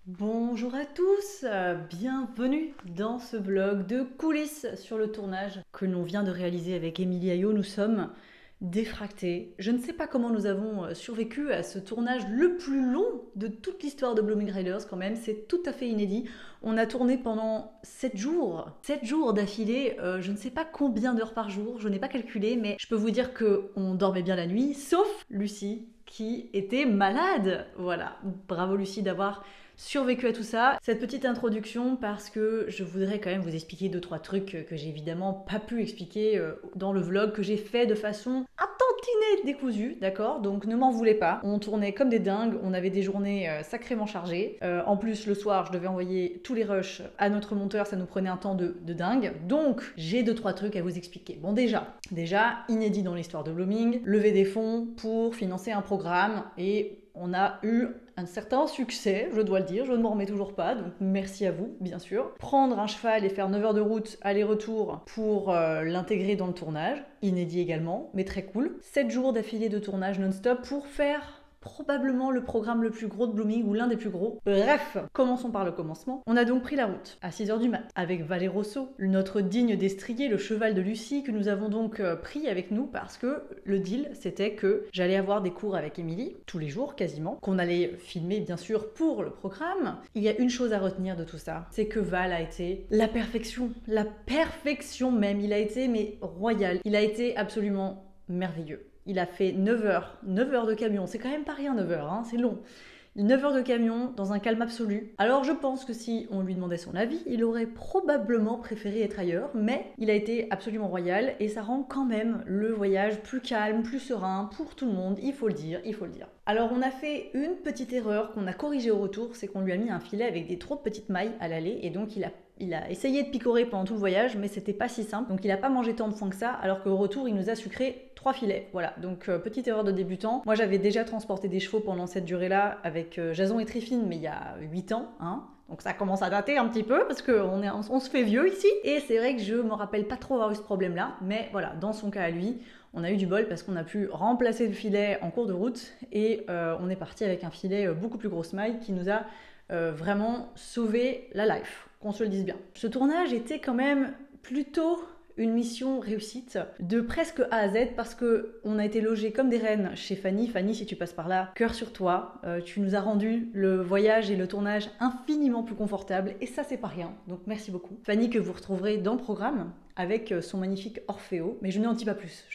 Bonjour à tous, bienvenue dans ce vlog de coulisses sur le tournage que l'on vient de réaliser avec Émilie Ayo. Nous sommes défractés. Je ne sais pas comment nous avons survécu à ce tournage le plus long de toute l'histoire de Blooming Riders quand même, c'est tout à fait inédit. On a tourné pendant 7 jours, 7 jours d'affilée, je ne sais pas combien d'heures par jour, je n'ai pas calculé, mais je peux vous dire qu'on dormait bien la nuit, sauf Lucie qui était malade. Voilà, bravo Lucie d'avoir survécu à tout ça. Cette petite introduction parce que je voudrais quand même vous expliquer 2-3 trucs que j'ai évidemment pas pu expliquer dans le vlog, que j'ai fait de façon un tantinet décousue, d'accord? Donc ne m'en voulez pas. On tournait comme des dingues, on avait des journées sacrément chargées. En plus, le soir, je devais envoyer tous les rushs à notre monteur, ça nous prenait un temps de dingue. Donc, j'ai 2-3 trucs à vous expliquer. Bon, déjà, inédit dans l'histoire de Blooming, lever des fonds pour financer un programme et on a eu un certain succès, je dois le dire, je ne m'en remets toujours pas, donc merci à vous, bien sûr. Prendre un cheval et faire 9 heures de route aller-retour pour l'intégrer dans le tournage, inédit également, mais très cool. 7 jours d'affilée de tournage non-stop pour faire probablement le programme le plus gros de Blooming, ou l'un des plus gros. Bref, commençons par le commencement. On a donc pris la route à 6 heures du mat avec Valé Rosso, notre digne destrier, le cheval de Lucie, que nous avons donc pris avec nous parce que le deal, c'était que j'allais avoir des cours avec Émilie, tous les jours quasiment, qu'on allait filmer bien sûr pour le programme. Il y a une chose à retenir de tout ça, c'est que Val a été la perfection même. Il a été mais royal, il a été absolument merveilleux. Il a fait 9 heures de camion, c'est quand même pas rien 9 heures, hein, c'est long. 9 heures de camion dans un calme absolu. Alors je pense que si on lui demandait son avis, il aurait probablement préféré être ailleurs, mais il a été absolument royal et ça rend quand même le voyage plus calme, plus serein pour tout le monde, il faut le dire. Alors on a fait une petite erreur qu'on a corrigée au retour, c'est qu'on lui a mis un filet avec des trop petites mailles à l'aller et donc il a essayé de picorer pendant tout le voyage, mais c'était pas si simple. Donc il a pas mangé tant de foin que ça, alors qu'au retour, il nous a sucré 3 filets. Voilà, donc petite erreur de débutant. Moi, j'avais déjà transporté des chevaux pendant cette durée-là avec Jason et Triffine, mais il y a 8 ans, hein. Donc ça commence à dater un petit peu parce qu'on se fait vieux ici. Et c'est vrai que je me rappelle pas trop avoir eu ce problème-là, mais voilà, dans son cas à lui, on a eu du bol parce qu'on a pu remplacer le filet en cours de route et on est parti avec un filet beaucoup plus grosse maille qui nous a vraiment sauvé la life, qu'on se le dise bien. Ce tournage était quand même plutôt une mission réussite de presque A à Z parce que on a été logés comme des reines chez Fanny. Fanny, si tu passes par là, cœur sur toi. Tu nous as rendu le voyage et le tournage infiniment plus confortable et ça c'est pas rien. Donc merci beaucoup. Fanny que vous retrouverez dans le programme avec son magnifique Orfeo, mais je n'en dis pas plus,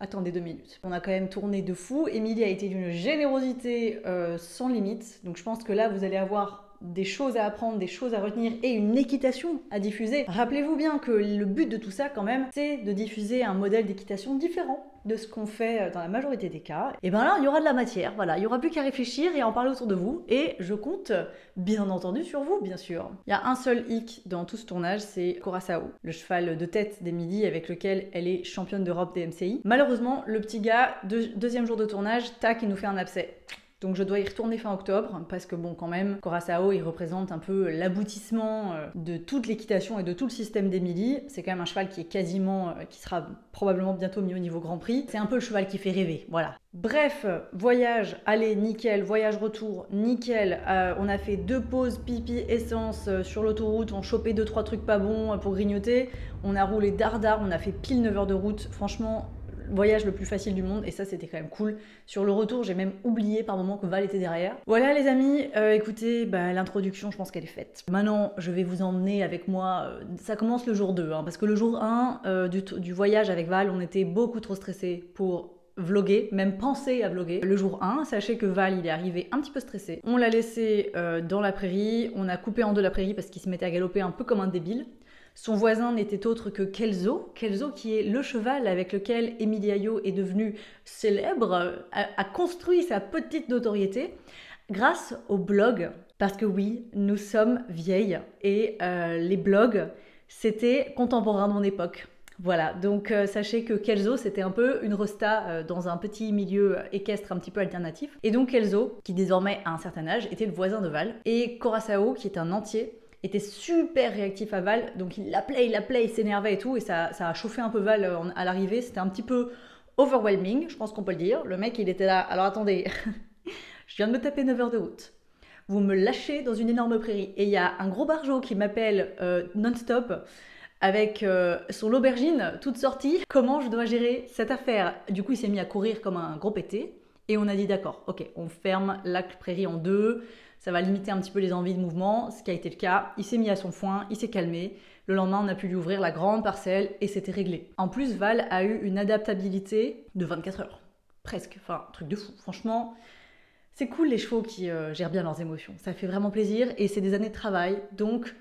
Attendez 2 minutes. On a quand même tourné de fou. Émilie a été d'une générosité sans limite. Donc je pense que là vous allez avoir des choses à apprendre, des choses à retenir et une équitation à diffuser. Rappelez-vous bien que le but de tout ça quand même, c'est de diffuser un modèle d'équitation différent de ce qu'on fait dans la majorité des cas. Et bien là, il y aura de la matière, voilà, il n'y aura plus qu'à réfléchir et à en parler autour de vous, et je compte bien entendu sur vous, bien sûr. Il y a un seul hic dans tout ce tournage, c'est Curaçao, le cheval de tête d'Émilie avec lequel elle est championne d'Europe des MCI. Malheureusement, le petit gars, deuxième jour de tournage, tac, il nous fait un abcès. Donc je dois y retourner fin octobre parce que bon quand même Curaçao il représente un peu l'aboutissement de toute l'équitation et de tout le système d'Émilie. C'est quand même un cheval qui est quasiment, qui sera probablement bientôt mis au niveau Grand Prix. C'est un peu le cheval qui fait rêver, voilà. Bref, voyage, allez, nickel, voyage retour, nickel. On a fait 2 pauses pipi essence sur l'autoroute, on chopé 2-3 trucs pas bons pour grignoter. On a roulé dardard, on a fait pile 9 heures de route. Franchement, voyage le plus facile du monde et ça c'était quand même cool. Sur le retour j'ai même oublié par moment que Val était derrière. Voilà les amis, écoutez, l'introduction je pense qu'elle est faite. Maintenant je vais vous emmener avec moi, ça commence le jour 2 hein, parce que le jour 1 du voyage avec Val on était beaucoup trop stressés pour vlogger, même penser à vlogger. Le jour 1, sachez que Val il est arrivé un petit peu stressé. On l'a laissé dans la prairie, on a coupé en deux la prairie parce qu'il se mettait à galoper un peu comme un débile. Son voisin n'était autre que Kelso qui est le cheval avec lequel Émilie Ayo est devenue célèbre, a construit sa petite notoriété grâce au blog. Parce que oui, nous sommes vieilles et les blogs, c'était contemporain de mon époque. Voilà, donc sachez que Kelso, c'était un peu une resta dans un petit milieu équestre un petit peu alternatif. Et donc Kelso, qui désormais a un certain âge, était le voisin de Val. Et Curaçao, qui est un entier, était super réactif à Val, donc il l'appelait, il s'énervait et tout, et ça a chauffé un peu Val à l'arrivée, c'était un petit peu overwhelming, je pense qu'on peut le dire. Le mec, il était là, alors attendez, je viens de me taper 9 heures de route. vous me lâchez dans une énorme prairie. Et il y a un gros barjot qui m'appelle non-stop avec son aubergine toute sortie. Comment je dois gérer cette affaire? Du coup, il s'est mis à courir comme un gros pété. Et on a dit d'accord, ok, on ferme la prairie en deux. Ça va limiter un petit peu les envies de mouvement, ce qui a été le cas. Il s'est mis à son foin, il s'est calmé. Le lendemain, on a pu lui ouvrir la grande parcelle et c'était réglé. En plus, Val a eu une adaptabilité de 24 heures. Presque, enfin, truc de fou. Franchement, c'est cool les chevaux qui gèrent bien leurs émotions. Ça fait vraiment plaisir et c'est des années de travail. Donc,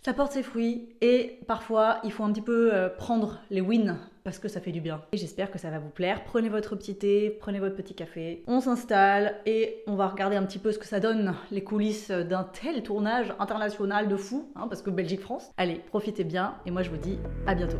ça porte ses fruits et parfois, il faut un petit peu prendre les wins parce que ça fait du bien. Et j'espère que ça va vous plaire. Prenez votre petit thé, prenez votre petit café. On s'installe et on va regarder un petit peu ce que ça donne, les coulisses d'un tel tournage international de fou, hein, parce que Belgique-France. Allez, profitez bien et moi je vous dis à bientôt.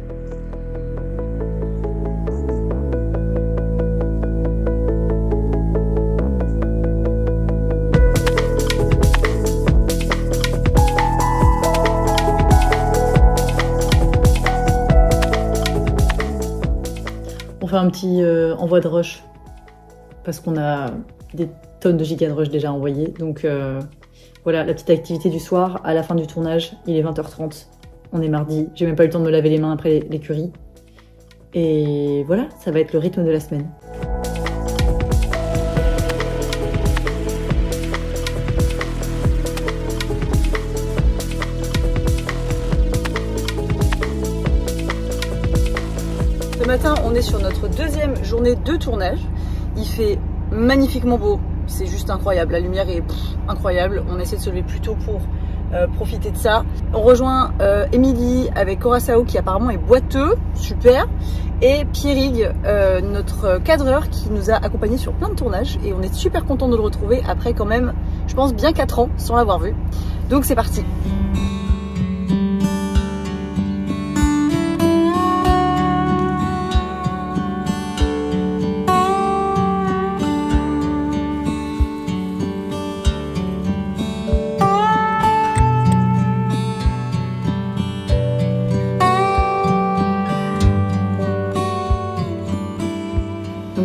On fait un petit envoi de rush parce qu'on a des tonnes de giga de rush déjà envoyés. Donc voilà, la petite activité du soir à la fin du tournage. Il est 20h30, on est mardi. J'ai même pas eu le temps de me laver les mains après l'écurie. Et voilà, ça va être le rythme de la semaine. Ce matin, on est sur notre deuxième journée de tournage. Il fait magnifiquement beau, c'est juste incroyable. La lumière est incroyable. On essaie de se lever plus tôt pour profiter de ça. On rejoint Émilie avec Curaçao qui apparemment est boiteux, super. Et Pierrig, notre cadreur qui nous a accompagnés sur plein de tournages. Et on est super content de le retrouver après quand même, je pense, bien 4 ans sans l'avoir vu. Donc c'est parti.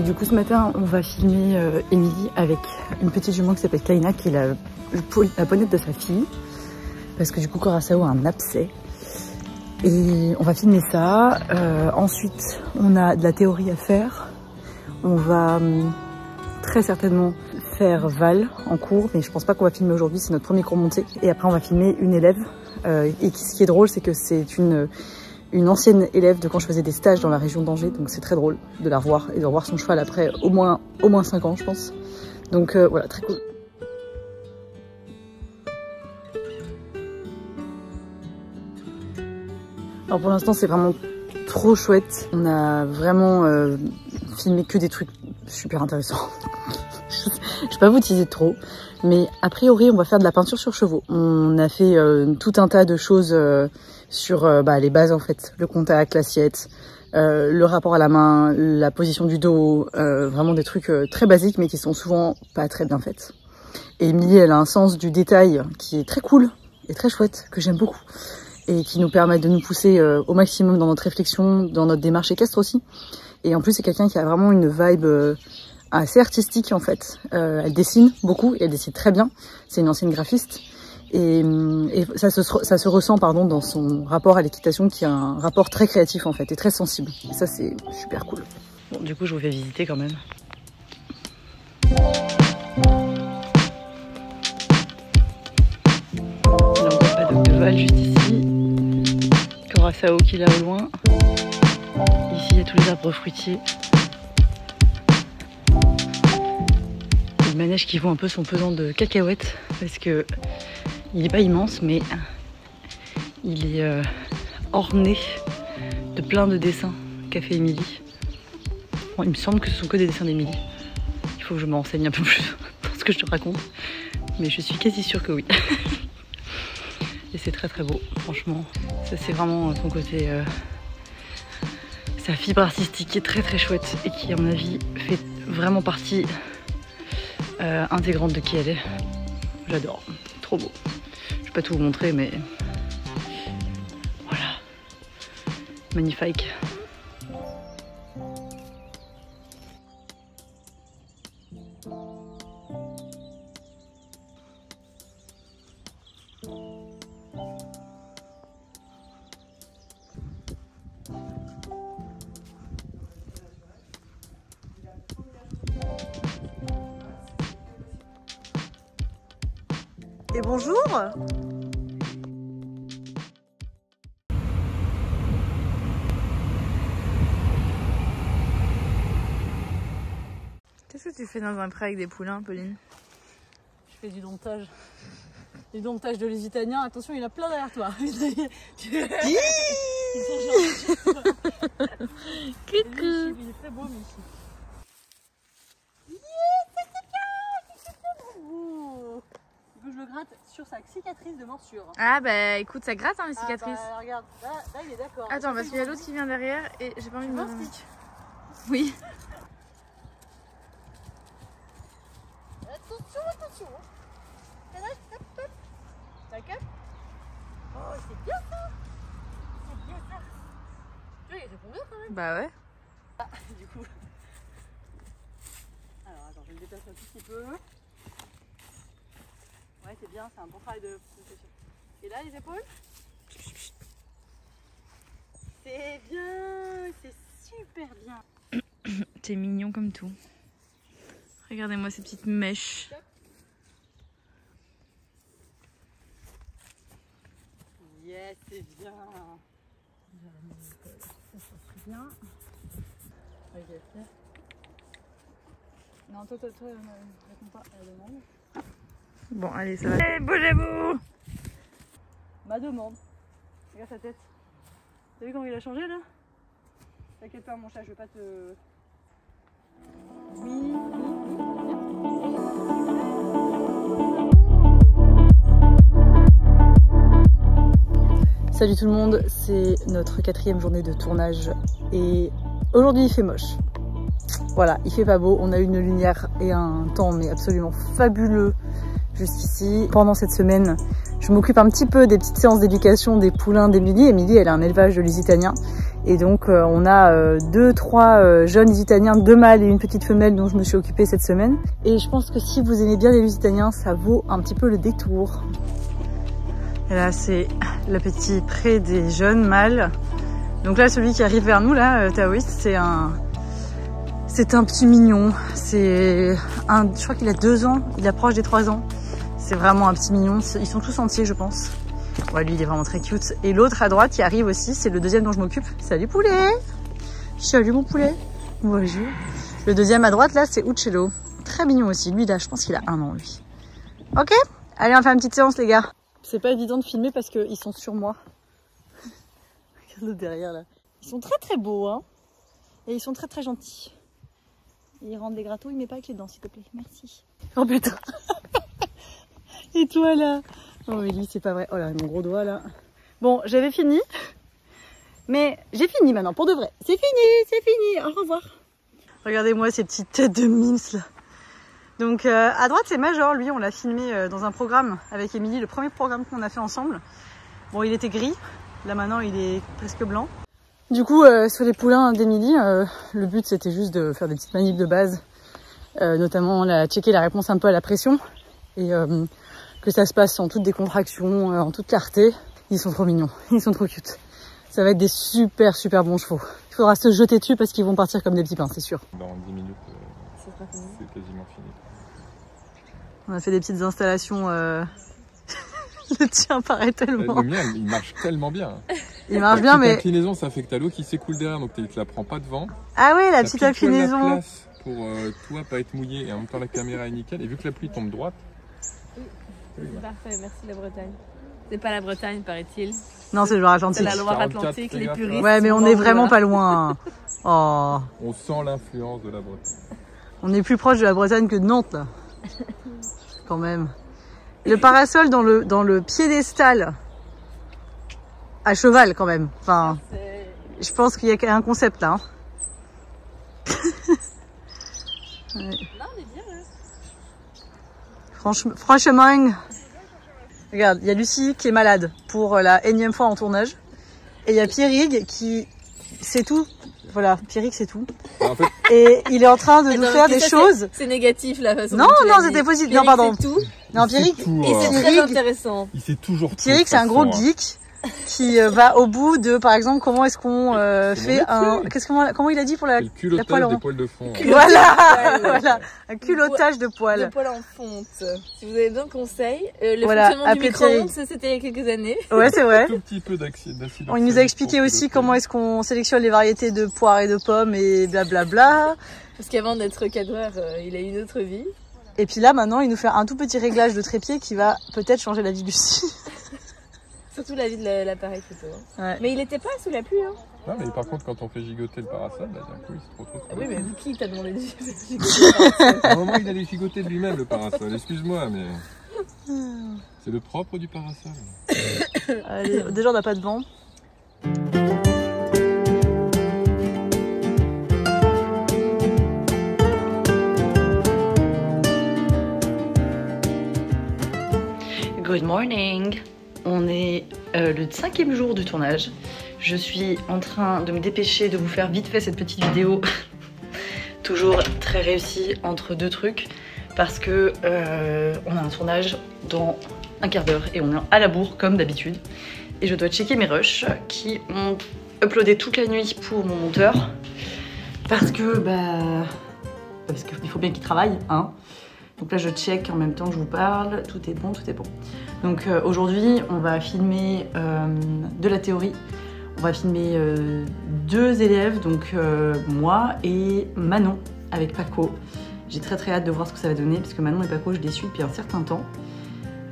Du coup ce matin on va filmer Émilie avec une petite jument qui s'appelle Kaina qui est la ponette de sa fille parce que du coup Curaçao a un abcès et on va filmer ça. Ensuite on a de la théorie à faire, on va très certainement faire Val en cours mais je pense pas qu'on va filmer aujourd'hui, c'est notre premier cours monté et après on va filmer une élève et ce qui est drôle c'est que c'est une ancienne élève de quand je faisais des stages dans la région d'Angers, donc c'est très drôle de la revoir et de revoir son cheval après au moins 5 ans je pense. Donc voilà, très cool. Alors pour l'instant c'est vraiment trop chouette, on a vraiment filmé que des trucs super intéressants. Je vais pas vous teaser trop, mais a priori on va faire de la peinture sur chevaux. On a fait tout un tas de choses sur les bases en fait, le contact, l'assiette, le rapport à la main, la position du dos, vraiment des trucs très basiques mais qui sont souvent pas très bien faites. Et Émilie elle a un sens du détail qui est très cool et très chouette, que j'aime beaucoup et qui nous permet de nous pousser au maximum dans notre réflexion, dans notre démarche équestre aussi. Et en plus c'est quelqu'un qui a vraiment une vibe assez artistique en fait. Elle dessine beaucoup et elle dessine très bien, c'est une ancienne graphiste. Et ça se ressent pardon, dans son rapport à l'équitation qui est un rapport très créatif en fait et très sensible. Et ça c'est super cool. Bon du coup je vous fais visiter quand même. Là on voit pas de Val juste ici. Curaçao qui est là au loin. Ici il y a tous les arbres fruitiers. Et le manège qui vaut un peu son pesant de cacahuètes parce que il n'est pas immense, mais il est orné de plein de dessins qu'a fait Émilie. Bon, il me semble que ce sont que des dessins d'Émilie. Il faut que je me renseigne un peu plus dans ce que je te raconte. Mais je suis quasi sûre que oui. Et c'est très très beau, franchement. Ça c'est vraiment son côté... sa fibre artistique qui est très très chouette et qui à mon avis fait vraiment partie intégrante de qui elle est. J'adore, trop beau. Je vais pas tout vous montrer mais voilà, magnifique. Et bonjour! Qu'est-ce que tu fais dans un pré avec des poulains, Pauline? Je fais du domptage. Du domptage de Lusitania. Attention, il y en a plein derrière toi. Ils sont gentils. Coucou! Il est très beau, Michi. Je le gratte sur sa cicatrice de morsure. Ah bah écoute, ça gratte hein, les cicatrices. Ah bah, regarde, là il est d'accord. Attends, parce qu'il y a l'autre qui vient derrière et j'ai pas envie de me... stick. Oui. Attention, attention. Hop, hop. Tac, hop. Oh, c'est bien ça. C'est bien ça. Tu vois, il répond bien quand même. Bah ouais. Ah, du coup. Alors attends, je vais me déplacer un tout petit peu. Ouais, c'est bien, c'est un bon travail de... Et là, les épaules. C'est bien, c'est super bien. T'es mignon comme tout. Regardez-moi ces petites mèches. Yes, c'est bien. Ça serait bien. Ok. Non, toi, réponds pas à la demande. Bon, allez, ça va. Allez, bougez-vous! Ma demande. Regarde sa tête. T'as vu comment il a changé là? T'inquiète pas, mon chat, je vais pas te... Oui. Salut tout le monde, c'est notre 4e journée de tournage et aujourd'hui il fait moche. Voilà, il fait pas beau, on a eu une lumière et un temps mais absolument fabuleux jusqu'ici. Pendant cette semaine, je m'occupe un petit peu des petites séances d'éducation des poulains d'Emilie. Emilie, elle a un élevage de Lusitaniens et donc on a 2-3 jeunes Lusitaniens, 2 mâles et une petite femelle dont je me suis occupée cette semaine. Et je pense que si vous aimez bien les Lusitaniens, ça vaut un petit peu le détour. Et là, c'est le petit pré des jeunes mâles. Donc là, celui qui arrive vers nous, là, Taoïste, c'est un petit mignon. Je crois qu'il a 2 ans, il approche des 3 ans. C'est vraiment un petit mignon. Ils sont tous entiers, je pense. Ouais, lui, il est vraiment très cute. Et l'autre à droite, qui arrive aussi, c'est le deuxième dont je m'occupe. Salut poulet! Salut mon poulet! Bonjour. Le deuxième à droite, là, c'est Uccello. Très mignon aussi. Lui, là, je pense qu'il a 1 an, lui. Ok? Allez, on fait une petite séance, les gars. C'est pas évident de filmer parce qu'ils sont sur moi. Regarde derrière là. Ils sont très très beaux hein. Et ils sont très très gentils. Et ils rendent des gratouilles mais pas avec les dents s'il te plaît. Merci. Oh putain. Et toi là? Oh mais lui c'est pas vrai. Oh là mon gros doigt là. Bon j'avais fini. Mais j'ai fini maintenant pour de vrai. C'est fini. Au revoir. Regardez-moi ces petites têtes de mince là. Donc à droite c'est Major, lui on l'a filmé dans un programme avec Emilie, le premier programme qu'on a fait ensemble. Bon il était gris, là maintenant il est presque blanc. Du coup sur les poulains d'Emilie, le but c'était juste de faire des petites manips de base, notamment checker la réponse un peu à la pression et que ça se passe sans toute décontraction, en toute clarté. Ils sont trop mignons, ils sont trop cute. Ça va être des super bons chevaux. Il faudra se jeter dessus parce qu'ils vont partir comme des petits pains, c'est sûr. Dans 10 minutes, c'est quasiment fini. On a fait des petites installations. Le tien paraît tellement. Le mien, il marche tellement bien. Il marche bien, mais. L'inclinaison, ça fait que t'as l'eau qui s'écoule derrière, donc tu la prends pas devant. Ah oui, la petite inclinaison. La place pour toi pas être mouillé et en même temps la caméra est nickel. Et vu que la pluie tombe droite. C'est parfait, merci la Bretagne. C'est pas la Bretagne, paraît-il. Non, c'est le Loire-Atlantique. C'est la Loire-Atlantique, les puristes. Ouais, mais on est vraiment pas loin. Oh. On sent l'influence de la Bretagne. On est plus proche de la Bretagne que de Nantes, là. Quand même. Le parasol dans le piédestal à cheval, quand même. Enfin, je pense qu'il y a un concept là. Hein. Ouais. Non, on est bien là. Franchement. Regarde, il y a Lucie qui est malade pour la énième fois en tournage. Et il y a Pierrigue qui sait tout Voilà, Pierrick c'est tout. En fait, Et il est en train de nous faire des choses. C'est négatif la façon. Non, non, c'était positif. Non, pardon. C'est tout. Non, Pierrick, tout, Et c'est très intéressant. il sait toujours tout. Pierrick, c'est un gros geek qui va au bout de, par exemple, comment est-ce qu'on fait un... Comment il a dit pour la... Le culottage poêle en- des poils de fond. Voilà, voilà, un culottage de De poils. poils en fonte. Si vous avez besoin de conseils, le Voilà, fonctionnement du appelez micro-ondes, Thierry. c'était il y a quelques années. Ouais, c'est vrai. Un tout petit peu d'acide. Il nous a expliqué aussi comment est-ce qu'on sélectionne les variétés de poires et de pommes et blablabla. Parce qu'avant d'être cadreur, il a eu une autre vie. Et puis là, maintenant, il nous fait un tout petit réglage de trépied qui va peut-être changer la vie de Lucie. Surtout la vie de l'appareil photo. Hein. Ouais. Mais il était pas sous la pluie. Hein. Non, mais par contre, quand on fait gigoter le parasol, là, d'un coup, il se retrouve. Ah oui, mais qui t'a demandé de À un moment, il allait gigoter de lui-même le parasol. Excuse-moi, mais. C'est le propre du parasol. Allez, déjà, on n'a pas de vent. Good morning. On est le 5e jour du tournage. Je suis en train de me dépêcher de vous faire vite fait cette petite vidéo. Toujours très réussie entre deux trucs. Parce que on a un tournage dans un quart d'heure et on est à la bourre comme d'habitude. Et je dois checker mes rushs qui ont uploadé toute la nuit pour mon monteur. Parce que, parce qu'il faut bien qu'il travaille, hein. Donc là je check en même temps que je vous parle, tout est bon, tout est bon. Donc aujourd'hui on va filmer de la théorie, on va filmer 2 élèves, donc moi et Manon avec Paco. J'ai très hâte de voir ce que ça va donner parce que Manon et Paco je les suis depuis un certain temps.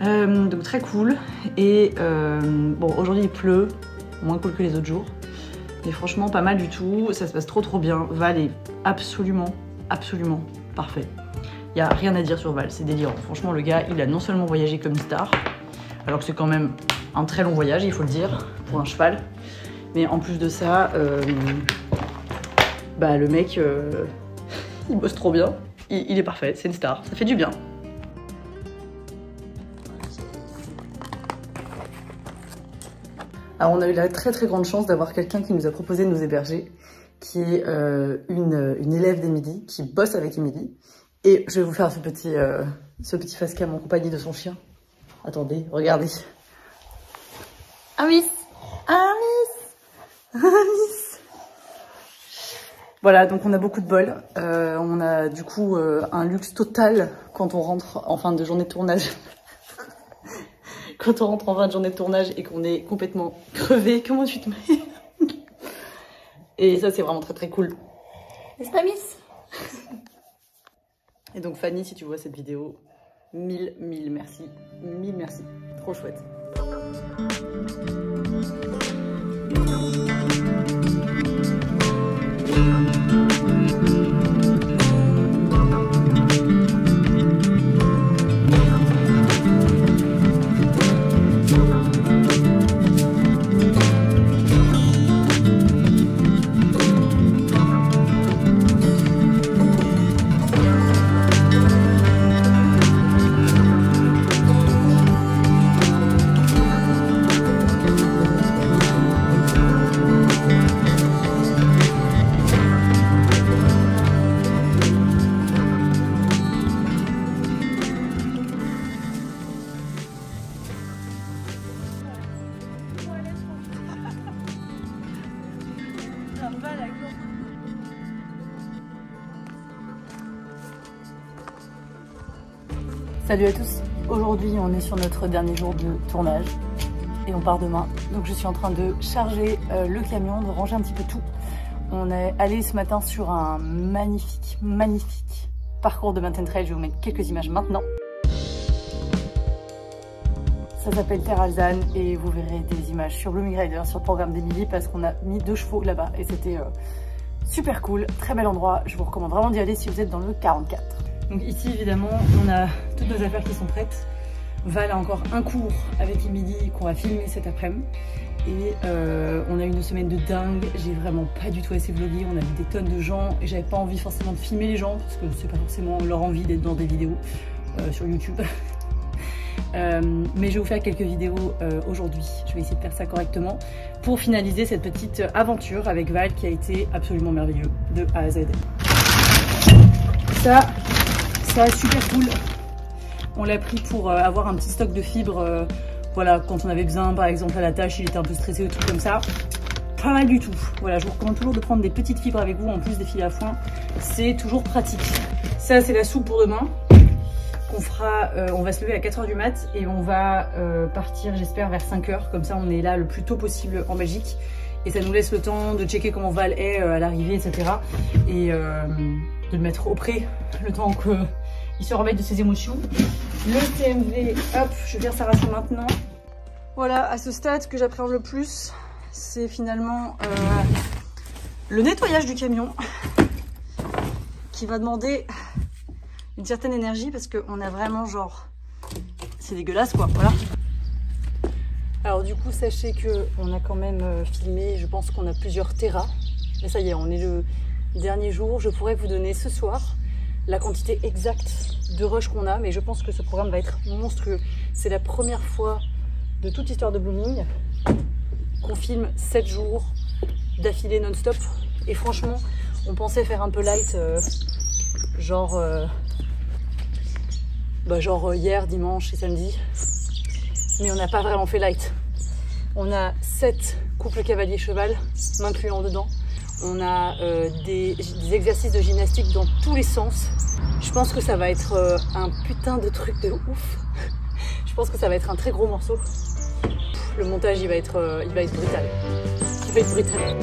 Donc très cool et bon aujourd'hui il pleut, moins cool que les autres jours. Mais franchement pas mal du tout, ça se passe trop bien. Val est absolument parfait. Il n'y a rien à dire sur Val, c'est délirant. Franchement, le gars, il a non seulement voyagé comme une star, alors que c'est quand même un très long voyage, il faut le dire, pour un cheval. Mais en plus de ça, le mec, il bosse trop bien. Il est parfait, c'est une star, ça fait du bien. Alors on a eu la très grande chance d'avoir quelqu'un qui nous a proposé de nous héberger, qui est une élève d'Emilie, qui bosse avec Emilie. Et je vais vous faire ce petit face-cam en compagnie de son chien. Attendez, regardez. Amis, Voilà, donc on a beaucoup de bol. On a du coup un luxe total quand on rentre en fin de journée de tournage. Quand on rentre en fin de journée de tournage et qu'on est complètement crevé. Comment tu te mets? Et ça, c'est vraiment très cool. N'est-ce pas, Miss? Et donc Fanny, si tu vois cette vidéo, mille merci. Mille merci. Trop chouette. Salut à tous, aujourd'hui on est sur notre dernier jour de tournage et on part demain. Donc je suis en train de charger le camion, de ranger un petit peu tout. On est allé ce matin sur un magnifique parcours de mountain trail, je vais vous mettre quelques images maintenant. Ça s'appelle Terre Alzane et vous verrez des images sur Blooming Rider, sur le programme d'Emilie parce qu'on a mis 2 chevaux là-bas et c'était super cool, très bel endroit. Je vous recommande vraiment d'y aller si vous êtes dans le 44. Donc ici évidemment on a toutes nos affaires qui sont prêtes. Val a encore un cours avec Emilie qu'on va filmer cet après-midi. Et on a eu une semaine de dingue, j'ai vraiment pas du tout assez vlogué, on a vu des tonnes de gens et j'avais pas envie forcément de filmer les gens parce que c'est pas forcément leur envie d'être dans des vidéos sur YouTube. mais je vais vous faire quelques vidéos aujourd'hui. Je vais essayer de faire ça correctement pour finaliser cette petite aventure avec Val qui a été absolument merveilleux de A à Z. Ça super cool. On l'a pris pour avoir un petit stock de fibres. Voilà, quand on avait besoin, par exemple à la tâche, il était un peu stressé ou tout comme ça. Pas mal du tout. Voilà, je vous recommande toujours de prendre des petites fibres avec vous en plus des filets à foin. C'est toujours pratique. Ça, c'est la soupe pour demain. Qu'on fera, on va se lever à 4 h du mat et on va partir, j'espère, vers 5 h. Comme ça, on est là le plus tôt possible en Belgique. Et ça nous laisse le temps de checker comment Val est à l'arrivée, etc. Et de le mettre au pré, le temps qu'il se remette de ses émotions. Le TMV, hop, je vais faire sa ration maintenant. Voilà, à ce stade, ce que j'appréhende le plus, c'est finalement le nettoyage du camion qui va demander une certaine énergie parce qu'on a vraiment genre... C'est dégueulasse quoi, voilà. Alors du coup, sachez qu'on a quand même filmé, je pense qu'on a plusieurs terras. Et ça y est, on est le dernier jour. Je pourrais vous donner ce soir la quantité exacte de rush qu'on a, mais je pense que ce programme va être monstrueux. C'est la première fois de toute l'histoire de Blooming qu'on filme 7 jours d'affilée non-stop. Et franchement, on pensait faire un peu light, genre hier, dimanche et samedi. Mais on n'a pas vraiment fait light. On a 7 couples cavalier-cheval, m'incluant dedans. On a des exercices de gymnastique dans tous les sens. Je pense que ça va être un putain de truc de ouf. Je pense que ça va être un très gros morceau. Le montage, il va être brutal. Il va être brutal.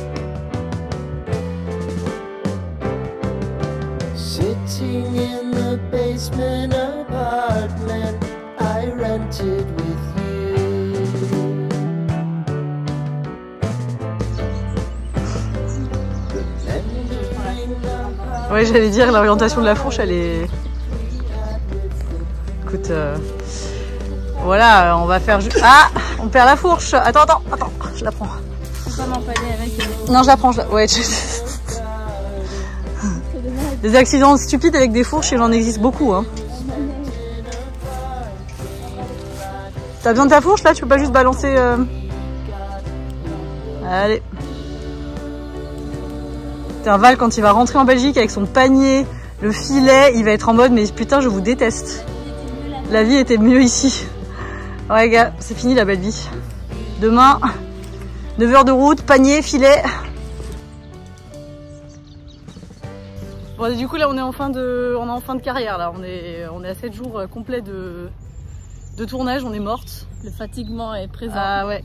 Sitting in the basement apartment I rented with you. Ouais, j'allais dire, l'orientation de la fourche, elle est... Écoute, voilà, on va faire... Ah, on perd la fourche. Attends, je la prends. Faut pas m'empaler avec... Non, je la prends, ouais. Des accidents stupides avec des fourches, il en existe beaucoup, hein. T'as besoin de ta fourche, là? Tu peux pas juste balancer... Allez. Putain, Val, quand il va rentrer en Belgique avec son panier, le filet, il va être en mode, mais putain, je vous déteste. La vie était mieux ici. Ouais, gars, c'est fini la belle vie. Demain, 9 h de route, panier, filet. Bon, du coup, là, on est en fin de carrière, là. On est à 7 jours complets de tournage, on est morte. Le fatiguement est présent. Ah ouais.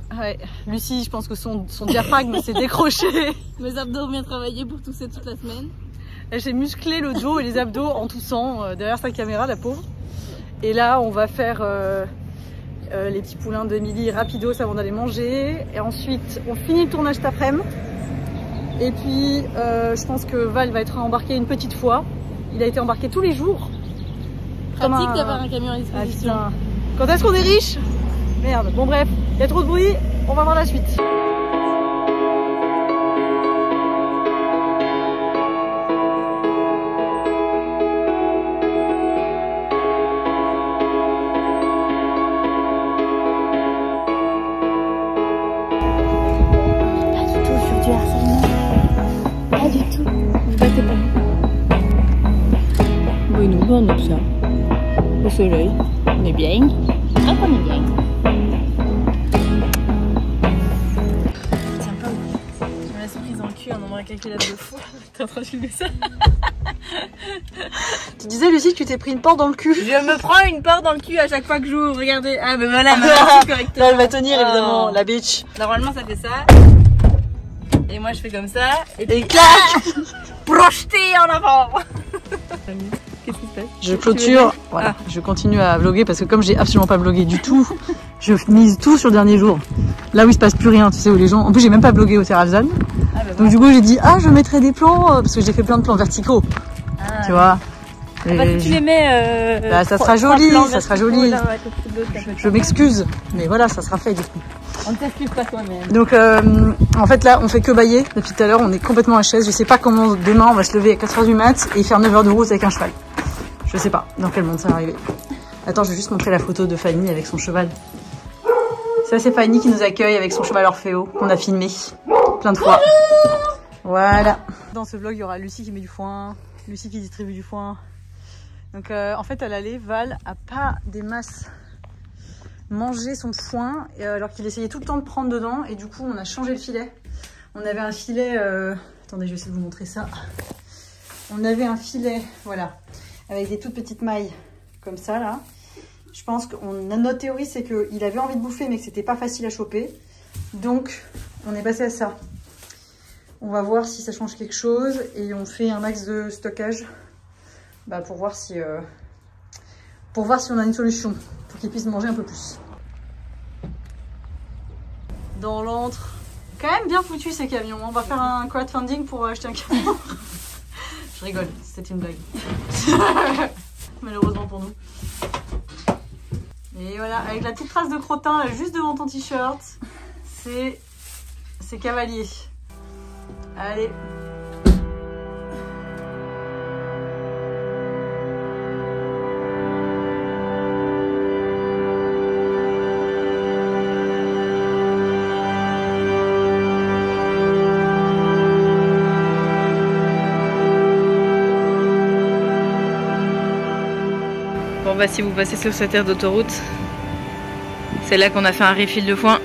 Lucie, je pense que son diaphragme s'est décroché. Mes abdos ont bien travaillé pour tousser toute la semaine. J'ai musclé le dos et les abdos en toussant derrière sa caméra, la pauvre. Et là, on va faire les petits poulains d'Emilie rapidos avant d'aller manger. Et ensuite, on finit le tournage cet après-midi. Et puis, je pense que Val va être embarqué une petite fois. Il a été embarqué tous les jours. Pratique d'avoir un camion à disposition. Ah, quand est-ce qu'on est riche? Merde. Bon bref, il y a trop de bruit. On va voir la suite. Pas du tout. Vous battez pas. Oui, nous, on est ça. Au soleil. On est bien. Ah, on est bien. Tiens pas où. Je me laisse prise en cul, un nombre incalculable de fois. T'es en train de filmer ça? Tu disais, Lucie, que tu t'es pris une porte dans le cul. Je me prends une porte dans le cul à chaque fois que j'ouvre. Regardez. Ah, ben voilà, maintenant c'est correctement. Là, elle va tenir, évidemment, la bitch. Normalement, ça fait ça. Et moi, je fais comme ça. Et clac. Projeté en avant. Qu'est-ce qui se passe? Je clôture, voilà, je continue à vlogger parce que comme j'ai absolument pas vlogué du tout, je mise tout sur le dernier jour. Là où il se passe plus rien, tu sais, où les gens... En plus, j'ai même pas vlogué au Terrazone. Ah, bah, donc du coup, j'ai dit, ah, je mettrai des plans, parce que j'ai fait plein de plans verticaux, tu vois. Et parce que tu les mets... bah, ça sera joli, ça sera joli. Je m'excuse, mais voilà, ça sera fait du coup. On ne t'excuse pas toi-même. Donc, en fait, là, on fait que bailler depuis tout à l'heure, on est complètement à chaise. Je sais pas comment demain on va se lever à 4 h du mat et faire 9 h de route avec un cheval. Je sais pas dans quel monde ça va arriver. Attends, je vais juste montrer la photo de Fanny avec son cheval. Ça, c'est Fanny qui nous accueille avec son cheval Orfeo qu'on a filmé plein de fois. Voilà. Dans ce vlog, il y aura Lucie qui met du foin, Lucie qui distribue du foin. Donc en fait, à l'aller, Val a pas des masses mangé son foin alors qu'il essayait tout le temps de prendre dedans. Et du coup, on a changé le filet. On avait un filet... Attendez, je vais essayer de vous montrer ça. On avait un filet, voilà, avec des toutes petites mailles comme ça, là. Je pense que notre théorie, c'est qu'il avait envie de bouffer, mais que c'était pas facile à choper. Donc, on est passé à ça. On va voir si ça change quelque chose. Et on fait un max de stockage pour voir si on a une solution. Pour qu'il puisse manger un peu plus. Dans l'antre. Quand même bien foutu ces camions. On va faire un crowdfunding pour acheter un camion. Je rigole, c'était une blague. Malheureusement pour nous. Et voilà, avec la petite trace de crottin là, juste devant ton t-shirt, c'est cavalier. Allez. Bon bah si vous passez sur cette aire d'autoroute, c'est là qu'on a fait un refill de foin.